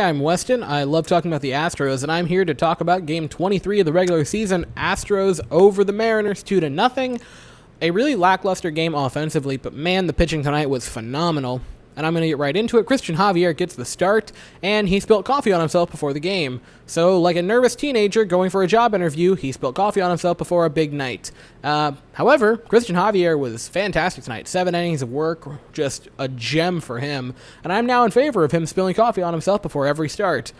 I'm Weston. I love talking about the Astros, and I'm here to talk about Game 23 of the regular season. Astros over the Mariners 2-0. A really lackluster game offensively, but man, the pitching tonight was phenomenal. And I'm going to get right into it. Christian Javier gets the start, and he spilled coffee on himself before the game. So, like a nervous teenager going for a job interview, he spilled coffee on himself before a big night. However, Christian Javier was fantastic tonight. 7 innings of work, just a gem for him. And I'm now in favor of him spilling coffee on himself before every start.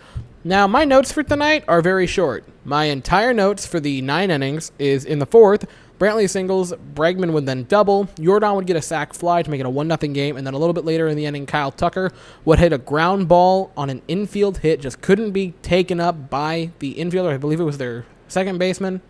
Now, my notes for tonight are very short. My entire notes for the 9 innings is in the 4th. Brantley singles, Bregman would then double, Jordan would get a sac fly to make it a 1-0 game, and then a little bit later in the inning, Kyle Tucker would hit a ground ball on an infield hit, just couldn't be taken up by the infielder. I believe it was their second baseman.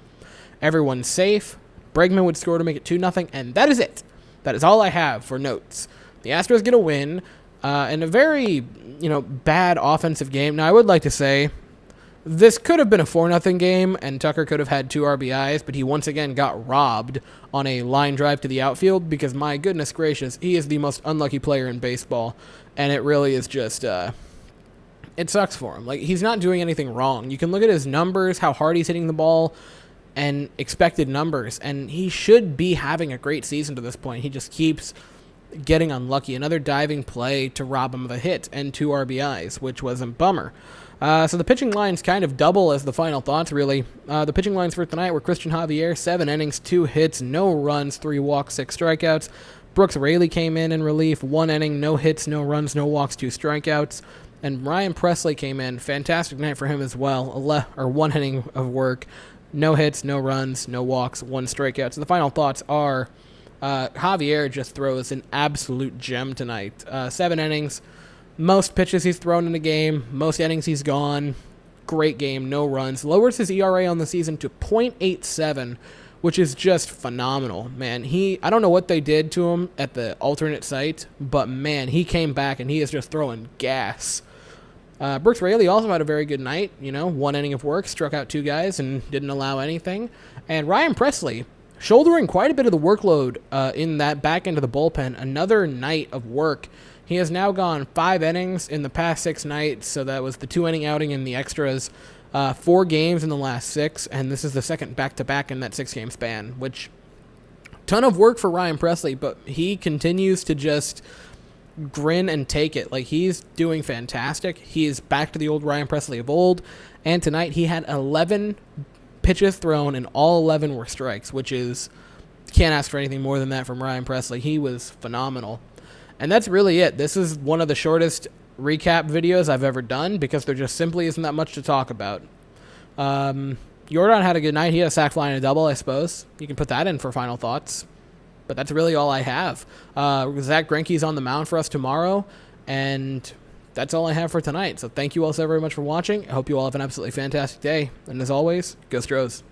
Everyone's safe. Bregman would score to make it 2-0, and that is it. That is all I have for notes. The Astros get a win in a very, bad offensive game. Now, I would like to say this could have been a 4-0 game, and Tucker could have had 2 RBIs, but he once again got robbed on a line drive to the outfield because, my goodness gracious, he is the most unlucky player in baseball, and it really is just, it sucks for him. Like, he's not doing anything wrong. You can look at his numbers, how hard he's hitting the ball, and expected numbers, and he should be having a great season to this point. He just keeps getting unlucky. Another diving play to rob him of a hit and 2 RBIs, which was a bummer. So the pitching lines kind of double as the final thoughts, really. The pitching lines for tonight were Christian Javier, 7 innings, 2 hits, no runs, 3 walks, 6 strikeouts. Brooks Raley came in relief, 1 inning, no hits, no runs, no walks, 2 strikeouts. And Ryan Presley came in. Fantastic night for him as well. 1 inning of work, no hits, no runs, no walks, 1 strikeout. So the final thoughts are Javier just throws an absolute gem tonight. 7 innings. Most pitches he's thrown in a game, most innings he's gone. Great game, no runs. Lowers his ERA on the season to .87, which is just phenomenal, man. I don't know what they did to him at the alternate site, but man, he came back and he is just throwing gas. Brooks Raley also had a very good night, 1 inning of work, struck out 2 guys and didn't allow anything. And Ryan Presley, shouldering quite a bit of the workload in that back end of the bullpen, another night of work. He has now gone 5 innings in the past 6 nights, so that was the 2-inning outing in the extras, 4 games in the last 6, and this is the second back-to-back in that 6-game span, which, ton of work for Ryan Presley, but he continues to just grin and take it. Like, he's doing fantastic. He is back to the old Ryan Presley of old, and tonight he had 11 pitches thrown, and all 11 were strikes, which is, can't ask for anything more than that from Ryan Presley. He was phenomenal. And that's really it. This is one of the shortest recap videos I've ever done because there just simply isn't that much to talk about. Jordan had a good night. He had a sac fly and a double, I suppose. You can put that in for final thoughts. But that's really all I have. Zach Greinke's on the mound for us tomorrow, and that's all I have for tonight. So thank you all so very much for watching. I hope you all have an absolutely fantastic day. And as always, go Astros.